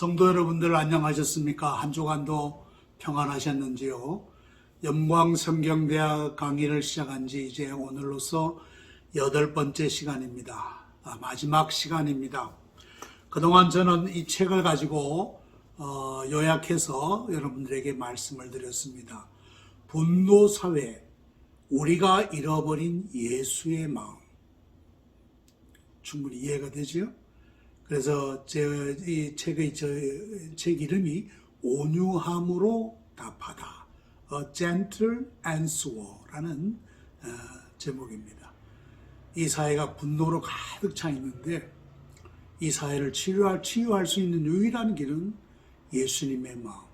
성도 여러분들 안녕하셨습니까? 한 주간도 평안하셨는지요? 영광 성경대학 강의를 시작한 지 이제 오늘로서 8번째 시간입니다. 마지막 시간입니다. 그동안 저는 이 책을 가지고 요약해서 여러분들에게 말씀을 드렸습니다. 분노사회, 우리가 잃어버린 예수의 마음. 충분히 이해가 되죠? 그래서 이 책의 책 이름이 온유함으로 답하다. A Gentle Answer라는 제목입니다. 이 사회가 분노로 가득 차 있는데 이 사회를 치유할 수 있는 유일한 길은 예수님의 마음.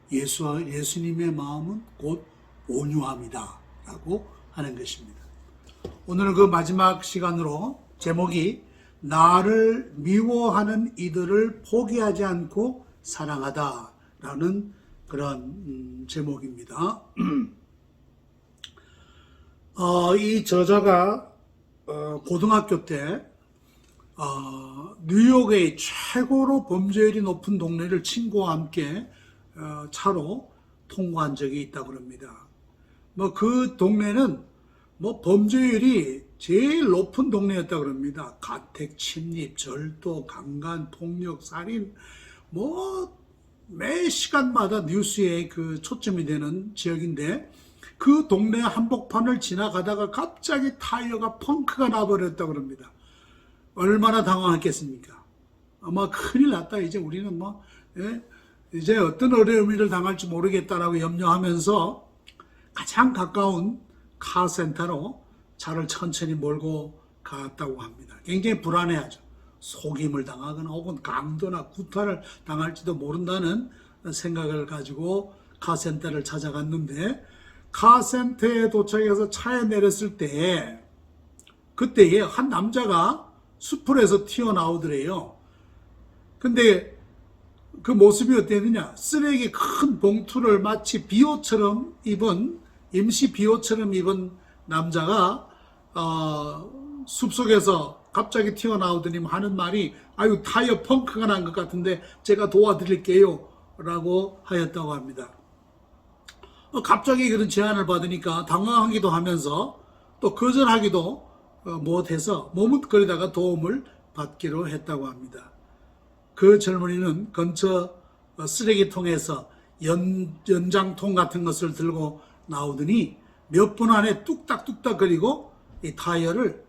예수님의 마음은 곧 온유함이다 라고 하는 것입니다. 오늘은 그 마지막 시간으로 제목이 나를 미워하는 이들을 포기하지 않고 사랑하다라는 그런 제목입니다. 이 저자가 고등학교 때 뉴욕의 최고로 범죄율이 높은 동네를 친구와 함께 차로 통과한 적이 있다고 합니다. 그 동네는 범죄율이 제일 높은 동네였다고 합니다. 가택, 침입, 절도, 강간, 폭력, 살인, 매 시간마다 뉴스에 그 초점이 되는 지역인데 그 동네 한복판을 지나가다가 갑자기 타이어가 펑크가 나버렸다고 합니다. 얼마나 당황했겠습니까? 아마 큰일 났다. 이제 우리는 이제 어떤 어려움을 당할지 모르겠다라고 염려하면서 가장 가까운 카센터로 차를 천천히 몰고 갔다고 합니다. 굉장히 불안해하죠. 속임을 당하거나 혹은 강도나 구타를 당할지도 모른다는 생각을 가지고 카센터를 찾아갔는데 카센터에 도착해서 차에 내렸을 때 그때에 한 남자가 수풀에서 튀어나오더래요. 근데 그 모습이 어땠느냐? 쓰레기 큰 봉투를 마치 비옷처럼 입은 임시 비옷처럼 입은 남자가 숲속에서 갑자기 튀어나오더니 하는 말이 아유 타이어 펑크가 난 것 같은데 제가 도와드릴게요 라고 하였다고 합니다. 갑자기 그런 제안을 받으니까 당황하기도 하면서 또 거절하기도 못해서 머뭇거리다가 도움을 받기로 했다고 합니다. 그 젊은이는 근처 쓰레기통에서 연장통 같은 것을 들고 나오더니 몇 분 안에 뚝딱뚝딱 거리고 이 타이어를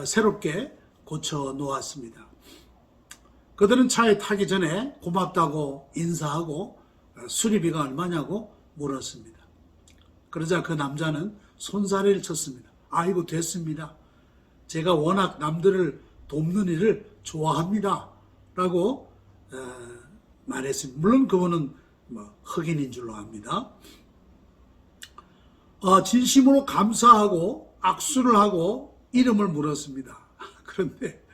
새롭게 고쳐 놓았습니다. 그들은 차에 타기 전에 고맙다고 인사하고 수리비가 얼마냐고 물었습니다. 그러자 그 남자는 손사래를 쳤습니다. 아이고 됐습니다. 제가 워낙 남들을 돕는 일을 좋아합니다. 라고 말했습니다. 물론 그분은 흑인인 줄로 압니다. 진심으로 감사하고 악수를 하고 이름을 물었습니다. 그런데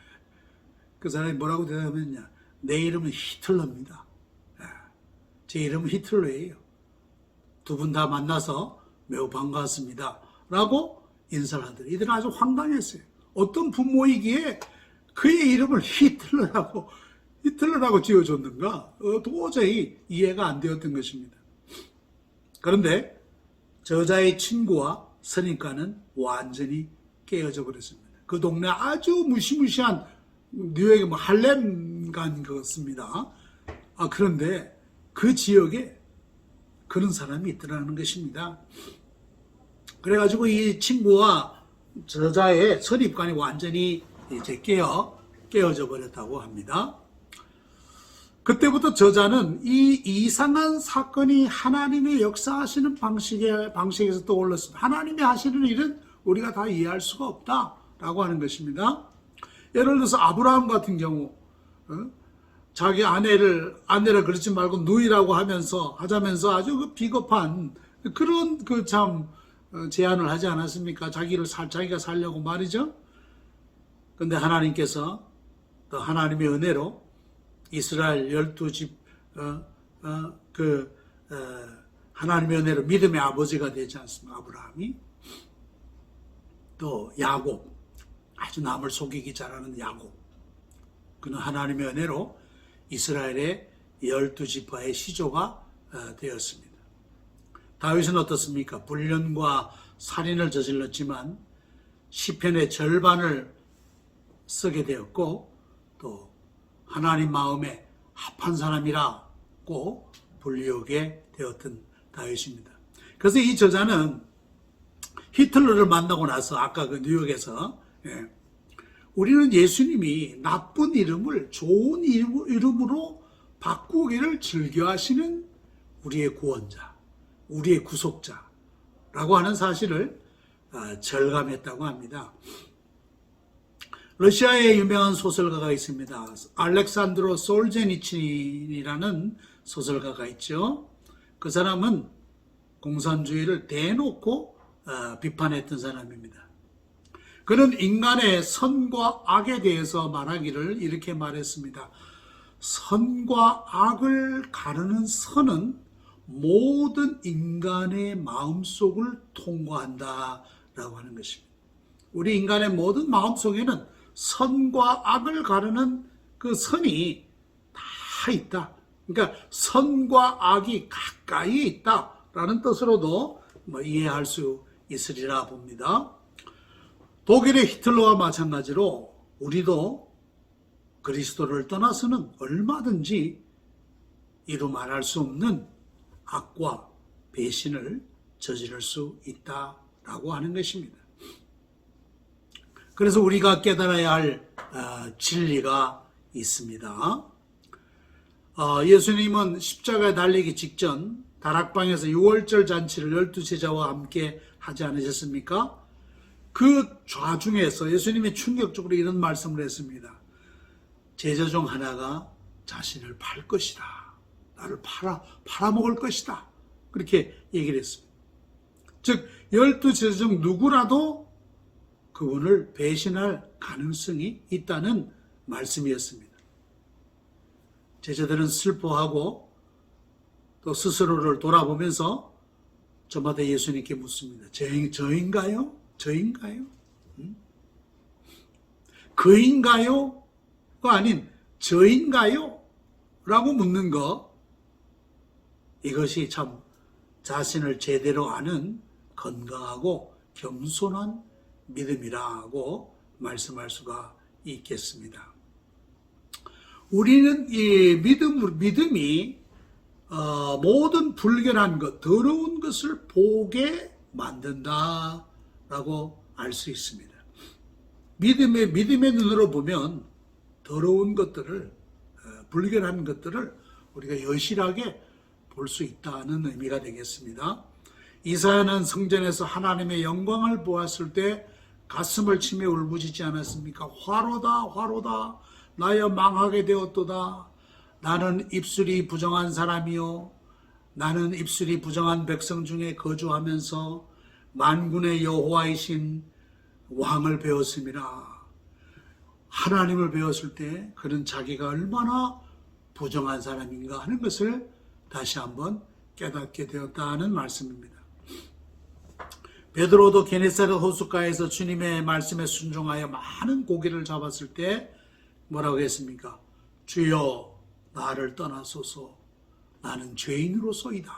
그 사람이 뭐라고 대답했냐? 내 이름은 히틀러입니다. 제 이름은 히틀러예요. 두 분 다 만나서 매우 반갑습니다. 라고 인사를 하더래요. 이들은 아주 황당했어요. 어떤 부모이기에 그의 이름을 히틀러라고 지어줬는가? 도저히 이해가 안 되었던 것입니다. 그런데 저자의 친구와 선입관은 완전히 깨어져 버렸습니다. 그 동네 아주 무시무시한 뉴욕의 할렘간 같습니다. 그런데 그 지역에 그런 사람이 있더라는 것입니다. 그래가지고 이 친구와 저자의 선입관이 완전히 이제 깨어져 버렸다고 합니다. 그때부터 저자는 이 이상한 사건이 하나님의 역사하시는 방식에서 떠올랐습니다. 하나님이 하시는 일은 우리가 다 이해할 수가 없다라고 하는 것입니다. 예를 들어서 아브라함 같은 경우 자기 아내를 그러지 말고 누이라고 하자면서 아주 비겁한 그런 제안을 하지 않았습니까? 자기가 살려고 말이죠. 근데 하나님께서 또 하나님의 은혜로 이스라엘 12집 하나님의 은혜로 믿음의 아버지가 되지 않습니까? 아브라함이. 또 야곱, 아주 남을 속이기 잘하는 야곱. 그는 하나님의 은혜로 이스라엘의 12지파의 시조가 되었습니다. 다윗은 어떻습니까? 불륜과 살인을 저질렀지만 시편의 절반을 쓰게 되었고 또 하나님 마음에 합한 사람이라고 불리우게 되었던 다윗입니다. 그래서 이 저자는 히틀러를 만나고 나서 아까 그 뉴욕에서 우리는 예수님이 나쁜 이름을 좋은 이름으로 바꾸기를 즐겨하시는 우리의 구원자, 우리의 구속자라고 하는 사실을 절감했다고 합니다. 러시아의 유명한 소설가가 있습니다. 알렉산드로 솔제니친이라는 소설가가 있죠. 그 사람은 공산주의를 대놓고 비판했던 사람입니다. 그는 인간의 선과 악에 대해서 말하기를 이렇게 말했습니다. 선과 악을 가르는 선은 모든 인간의 마음속을 통과한다 라고 하는 것입니다. 우리 인간의 모든 마음속에는 선과 악을 가르는 그 선이 다 있다. 그러니까 선과 악이 가까이에 있다라는 뜻으로도 이해할 수 있으리라 봅니다. 독일의 히틀러와 마찬가지로 우리도 그리스도를 떠나서는 얼마든지 이루 말할 수 없는 악과 배신을 저지를 수 있다라고 하는 것입니다. 그래서 우리가 깨달아야 할 진리가 있습니다. 예수님은 십자가에 달리기 직전 다락방에서 유월절 잔치를 12제자와 함께 하지 않으셨습니까? 그 좌중에서 예수님이 충격적으로 이런 말씀을 했습니다. 제자 중 하나가 자신을 팔 것이다. 나를 팔아먹을 것이다. 그렇게 얘기를 했습니다. 즉 12제자 중 누구라도 그분을 배신할 가능성이 있다는 말씀이었습니다. 제자들은 슬퍼하고 또 스스로를 돌아보면서 저마다 예수님께 묻습니다. 저인가요? 저인가요? 그인가요? 가 아닌 저인가요? 라고 묻는 것, 이것이 참 자신을 제대로 아는 건강하고 겸손한 믿음이라고 말씀할 수가 있겠습니다. 우리는 이 믿음이 모든 불결한 것, 더러운 것을 보게 만든다라고 알 수 있습니다. 믿음의 눈으로 보면 더러운 것들을, 불결한 것들을 우리가 여실하게 볼 수 있다는 의미가 되겠습니다. 이사야는 성전에서 하나님의 영광을 보았을 때 가슴을 치며 울부짖지 않았습니까? 화로다, 화로다, 나여 망하게 되었도다. 나는 입술이 부정한 사람이요, 나는 입술이 부정한 백성 중에 거주하면서 만군의 여호와이신 왕을 배웠음이라. 하나님을 배웠을 때 그는 자기가 얼마나 부정한 사람인가 하는 것을 다시 한번 깨닫게 되었다는 말씀입니다. 베드로도 게네사렛 호숫가에서 주님의 말씀에 순종하여 많은 고기를 잡았을 때 뭐라고 했습니까? 주여 나를 떠나소서, 나는 죄인으로소이다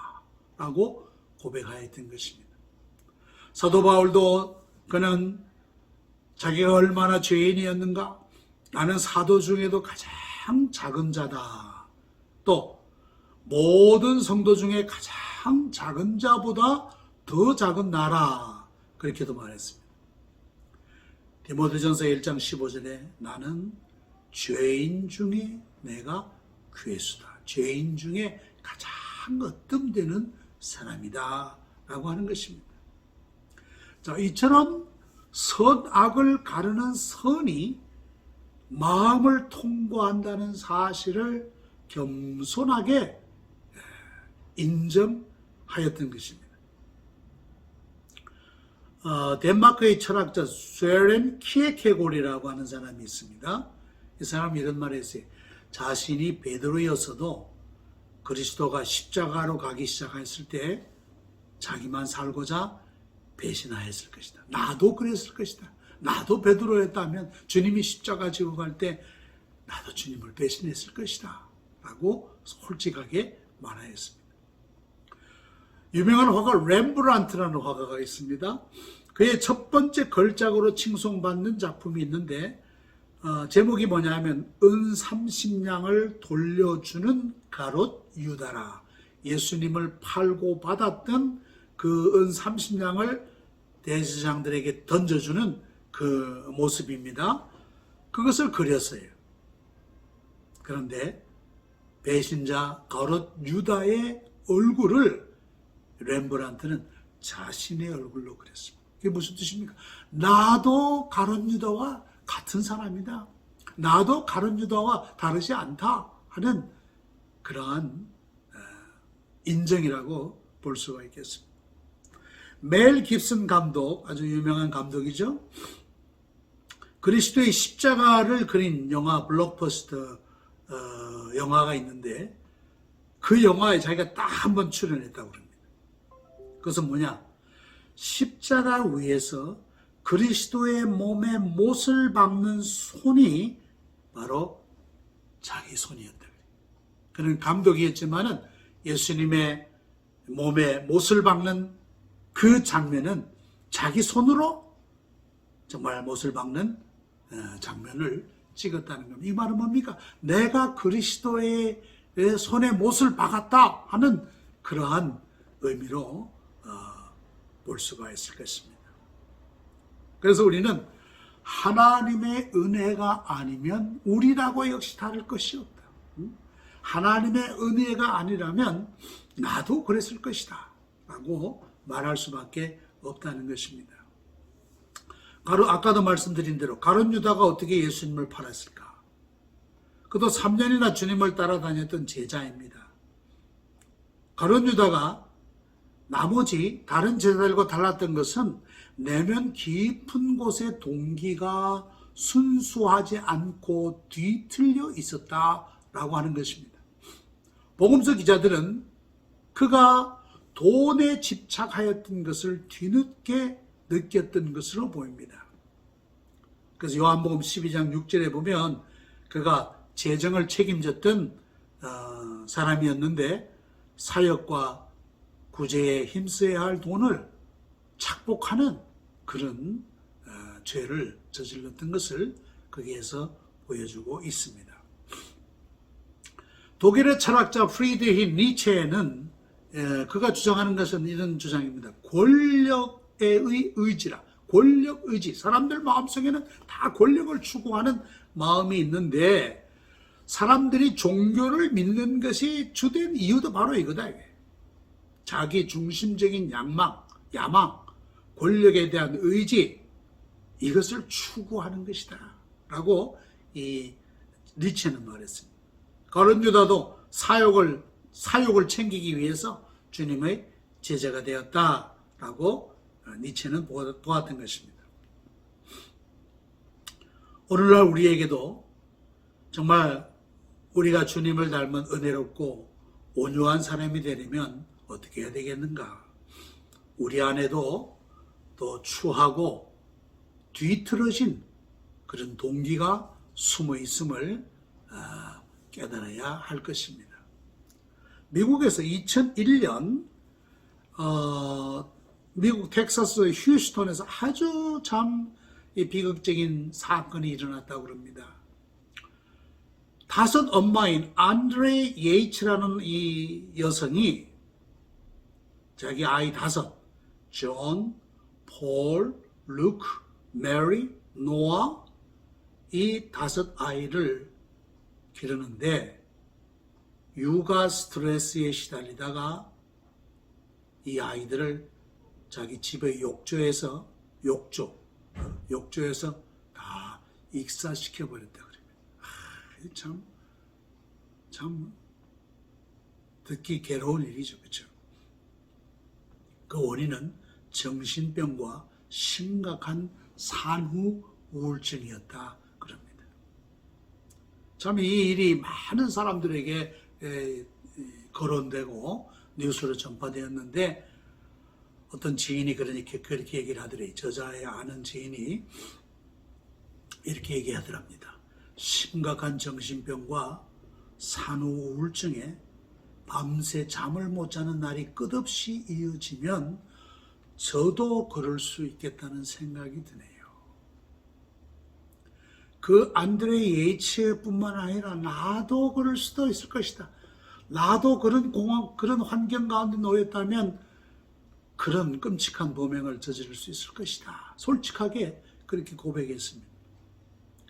라고 고백하였던 것입니다. 사도 바울도 그는 자기가 얼마나 죄인이었는가, 나는 사도 중에도 가장 작은 자다, 또 모든 성도 중에 가장 작은 자보다 더 작은 나라, 그렇게도 말했습니다. 디모데전서 1장 15절에 나는 죄인 중에 내가 괴수다, 죄인 중에 가장 어뜸되는 사람이다 라고 하는 것입니다. 자, 이처럼 선악을 가르는 선이 마음을 통과한다는 사실을 겸손하게 인정하였던 것입니다. 덴마크의 철학자 쇠렌 키에케골이라고 하는 사람이 있습니다. 이 사람이 이런 말을 했어요. 자신이 베드로였어도 그리스도가 십자가로 가기 시작했을 때 자기만 살고자 배신하였을 것이다. 나도 그랬을 것이다. 나도 베드로였다면 주님이 십자가 지고 갈 때 나도 주님을 배신했을 것이다. 라고 솔직하게 말하였습니다. 유명한 화가 렘브란트라는 화가가 있습니다. 그의 첫 번째 걸작으로 칭송받는 작품이 있는데 제목이 뭐냐 하면 은 30냥을 돌려주는 가롯 유다라. 예수님을 팔고 받았던 그 은 30냥을 대제사장들에게 던져주는 그 모습입니다. 그것을 그렸어요. 그런데 배신자 가롯 유다의 얼굴을 렘브란트는 자신의 얼굴로 그렸습니다. 그게 무슨 뜻입니까? 나도 가롯 유다와 같은 사람이다. 나도 가롯 유다와 다르지 않다 하는 그러한 인정이라고 볼 수가 있겠습니다. 멜 깁슨 감독, 아주 유명한 감독이죠. 그리스도의 십자가를 그린 영화 블록버스터 영화가 있는데 그 영화에 자기가 딱 한 번 출연했다고 합니다. 그것은 뭐냐? 십자가 위에서 그리스도의 몸에 못을 박는 손이 바로 자기 손이었다. 그는 감독이었지만은 예수님의 몸에 못을 박는 그 장면은 자기 손으로 정말 못을 박는 장면을 찍었다는 겁니다. 이 말은 뭡니까? 내가 그리스도의 손에 못을 박았다 하는 그러한 의미로 볼 수가 있을 것입니다. 그래서 우리는 하나님의 은혜가 아니면 우리라고 역시 다를 것이 없다. 하나님의 은혜가 아니라면 나도 그랬을 것이다 라고 말할 수밖에 없다는 것입니다. 아까도 말씀드린 대로 가룟 유다가 어떻게 예수님을 팔았을까? 그도 3년이나 주님을 따라다녔던 제자입니다. 가룟 유다가 나머지 다른 제자들과 달랐던 것은 내면 깊은 곳에 동기가 순수하지 않고 뒤틀려 있었다라고 하는 것입니다. 복음서 기자들은 그가 돈에 집착하였던 것을 뒤늦게 느꼈던 것으로 보입니다. 그래서 요한복음 12장 6절에 보면 그가 재정을 책임졌던 사람이었는데 사역과 구제에 힘써야 할 돈을 착복하는 그런 죄를 저질렀던 것을 거기에서 보여주고 있습니다. 독일의 철학자 프리드리히 니체는 그가 주장하는 것은 이런 주장입니다. 권력의 의지라. 권력 의지. 사람들 마음속에는 다 권력을 추구하는 마음이 있는데 사람들이 종교를 믿는 것이 주된 이유도 바로 이거다. 자기 중심적인 야망, 권력에 대한 의지, 이것을 추구하는 것이다 라고 이 니체는 말했습니다. 가룟 유다도 사욕을 챙기기 위해서 주님의 제자가 되었다라고 니체는 보았던 것입니다. 오늘날 우리에게도 정말 우리가 주님을 닮은 은혜롭고 온유한 사람이 되려면 어떻게 해야 되겠는가? 우리 안에도 또 추하고 뒤틀어진 그런 동기가 숨어 있음을 깨달아야 할 것입니다. 미국에서 2001년 미국 텍사스 휴스턴에서 아주 참 비극적인 사건이 일어났다고 합니다. 5 엄마인 안드레 예이츠라는 이 여성이 자기 아이 5, 존, 폴, 루크, 메리, 노아, 이 5 아이를 기르는데 육아 스트레스에 시달리다가 이 아이들을 자기 집의 욕조에서 다 익사시켜 버렸다 그래요. 참 듣기 괴로운 일이죠, 그렇죠? 그 원인은 정신병과 심각한 산후 우울증이었다 그럽니다. 참 이 일이 많은 사람들에게 거론되고 뉴스로 전파되었는데 어떤 지인이 그렇게 얘기를 하더래요. 저자의 아는 지인이 이렇게 얘기하더랍니다. 심각한 정신병과 산후 우울증에 밤새 잠을 못 자는 날이 끝없이 이어지면 저도 그럴 수 있겠다는 생각이 드네요. 그 안드레 예이츠뿐만 아니라 나도 그럴 수도 있을 것이다. 나도 그런 환경 가운데 놓였다면 그런 끔찍한 범행을 저지를 수 있을 것이다. 솔직하게 그렇게 고백했습니다.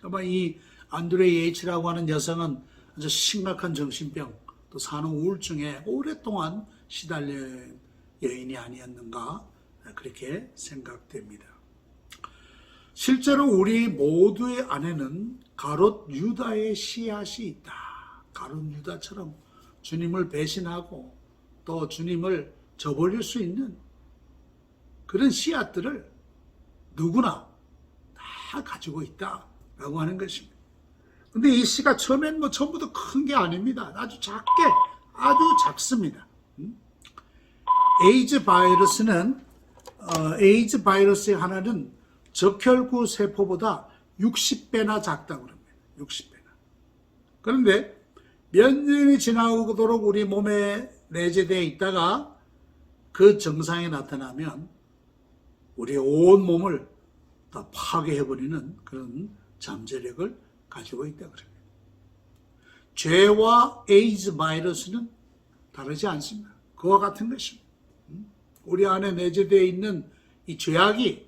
아마 이 안드레 예이츠라고 하는 여성은 아주 심각한 정신병, 또 산후 우울증에 오랫동안 시달린 여인이 아니었는가 그렇게 생각됩니다. 실제로 우리 모두의 안에는 가롯 유다의 씨앗이 있다. 가롯 유다처럼 주님을 배신하고 또 주님을 저버릴 수 있는 그런 씨앗들을 누구나 다 가지고 있다라고 하는 것입니다. 근데 이 씨가 처음엔 전부터 큰 게 아닙니다. 아주 작게, 아주 작습니다. 에이즈 바이러스의 하나는 적혈구 세포보다 60배나 작다고 합니다. 60배나. 그런데 몇 년이 지나도록 우리 몸에 내재되어 있다가 그 증상이 나타나면 우리 온 몸을 다 파괴해버리는 그런 잠재력을 가지고 있다고 합니다. 죄와 에이즈 바이러스는 다르지 않습니다. 그와 같은 것입니다. 우리 안에 내재되어 있는 이 죄악이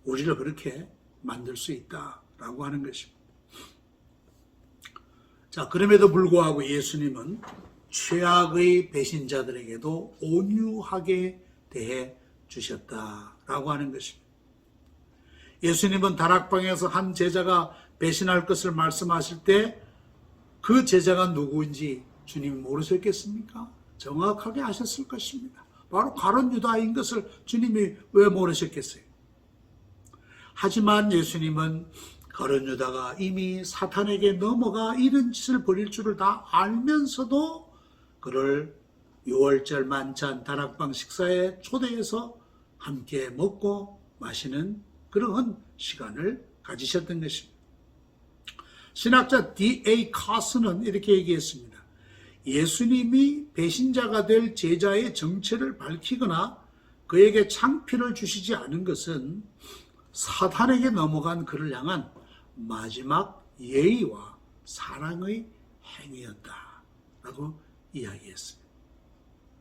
우리를 그렇게 만들 수 있다라고 하는 것입니다. 자, 그럼에도 불구하고 예수님은 죄악의 배신자들에게도 온유하게 대해 주셨다라고 하는 것입니다. 예수님은 다락방에서 한 제자가 배신할 것을 말씀하실 때 그 제자가 누구인지 주님이 모르셨겠습니까? 정확하게 아셨을 것입니다. 바로 가룟 유다인 것을 주님이 왜 모르셨겠어요? 하지만 예수님은 가룟 유다가 이미 사탄에게 넘어가 이런 짓을 벌일 줄을 다 알면서도 그를 6월절 만찬 다락방 식사에 초대해서 함께 먹고 마시는 그러한 시간을 가지셨던 것입니다. 신학자 D.A. 카슨은 이렇게 얘기했습니다. 예수님이 배신자가 될 제자의 정체를 밝히거나 그에게 창피를 주시지 않은 것은 사탄에게 넘어간 그를 향한 마지막 예의와 사랑의 행위였다라고 이야기했습니다.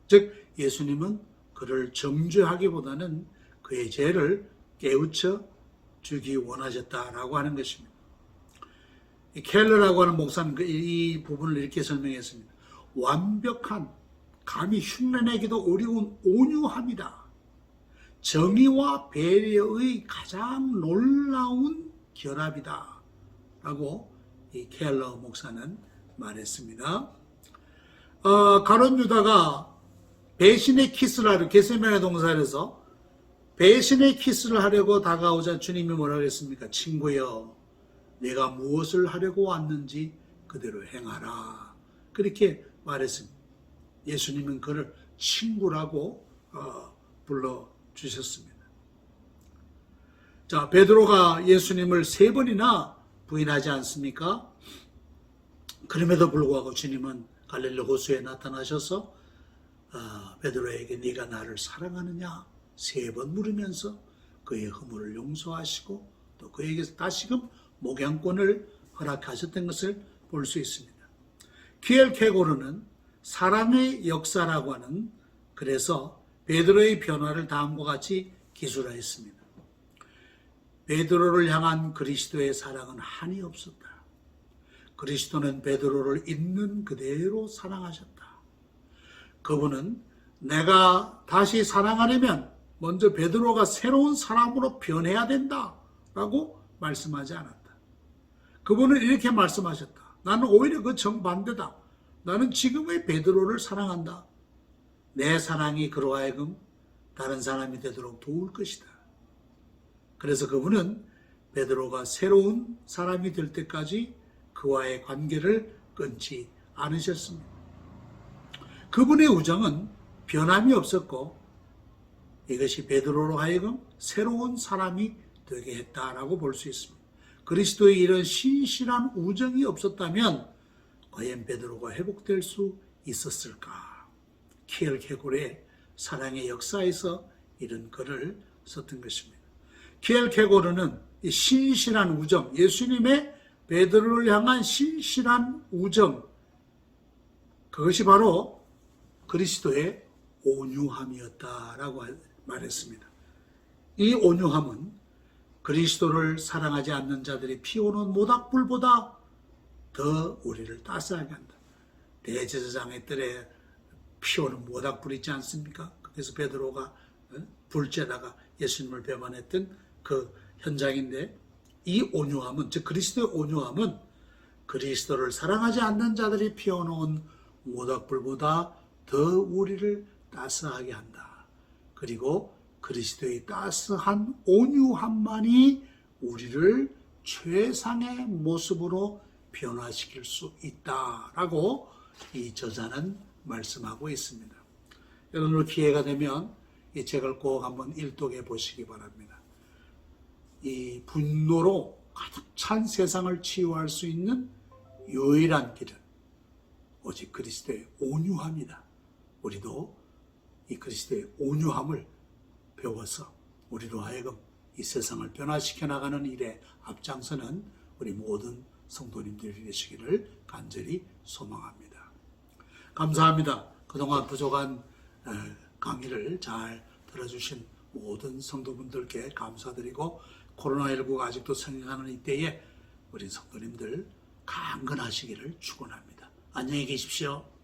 즉 예수님은 그를 정죄하기보다는 그의 죄를 깨우쳐 주기 원하셨다라고 하는 것입니다. 켈러라고 하는 목사는 이 부분을 이렇게 설명했습니다. 완벽한, 감히 흉내내기도 어려운 온유함이다. 정의와 배려의 가장 놀라운 결합이다. 라고 이 켈러 목사는 말했습니다. 가룟 유다가 배신의 키스를 하려, 겟세마네 동산에서 배신의 키스를 하려고 다가오자 주님이 뭐라고 했습니까? 친구여, 내가 무엇을 하려고 왔는지 그대로 행하라. 그렇게 말했습니다. 예수님은 그를 친구라고 불러주셨습니다. 자, 베드로가 예수님을 3번이나 부인하지 않습니까? 그럼에도 불구하고 주님은 갈릴리 호수에 나타나셔서 베드로에게 네가 나를 사랑하느냐 3번 물으면서 그의 허물을 용서하시고 또 그에게서 다시금 목양권을 허락하셨던 것을 볼 수 있습니다. 키엘케고르는 사랑의 역사라고 하는 그래서 베드로의 변화를 다음과 같이 기술하였습니다. 베드로를 향한 그리스도의 사랑은 한이 없었다. 그리스도는 베드로를 있는 그대로 사랑하셨다. 그분은 내가 다시 사랑하려면 먼저 베드로가 새로운 사람으로 변해야 된다라고 말씀하지 않았다. 그분은 이렇게 말씀하셨다. 나는 오히려 그 정반대다. 나는 지금의 베드로를 사랑한다. 내 사랑이 그로 하여금 다른 사람이 되도록 도울 것이다. 그래서 그분은 베드로가 새로운 사람이 될 때까지 그와의 관계를 끊지 않으셨습니다. 그분의 우정은 변함이 없었고 이것이 베드로로 하여금 새로운 사람이 되게 했다라고 볼 수 있습니다. 그리스도의 이런 신실한 우정이 없었다면 과연 베드로가 회복될 수 있었을까? 키엘케고르의 사랑의 역사에서 이런 글을 썼던 것입니다. 키엘케고르는 이 신실한 우정, 예수님의 베드로를 향한 신실한 우정, 그것이 바로 그리스도의 온유함이었다라고 말했습니다. 이 온유함은 그리스도를 사랑하지 않는 자들이 피우는 모닥불보다 더 우리를 따스하게 한다. 대제사장의 뜰에 피우는 모닥불 있지 않습니까? 그래서 베드로가 불쬐다가 예수님을 배반했던 그 현장인데, 이 온유함은, 즉 그리스도의 온유함은 그리스도를 사랑하지 않는 자들이 피워놓은 모닥불보다 더 우리를 따스하게 한다. 그리고 그리스도의 따스한 온유함만이 우리를 최상의 모습으로 변화시킬 수 있다라고 이 저자는 말씀하고 있습니다. 여러분, 기회가 되면 이 책을 꼭 한번 일독해 보시기 바랍니다. 이 분노로 가득 찬 세상을 치유할 수 있는 유일한 길은 오직 그리스도의 온유함이다. 우리도 이 그리스도의 온유함을 배워서 우리로 하여금 이 세상을 변화시켜 나가는 일에 앞장서는 우리 모든 성도님들이 되시기를 간절히 소망합니다. 감사합니다. 그동안 부족한 강의를 잘 들어주신 모든 성도분들께 감사드리고, 코로나19가 아직도 성행하는 이때에 우리 성도님들 강건하시기를 축원합니다. 안녕히 계십시오.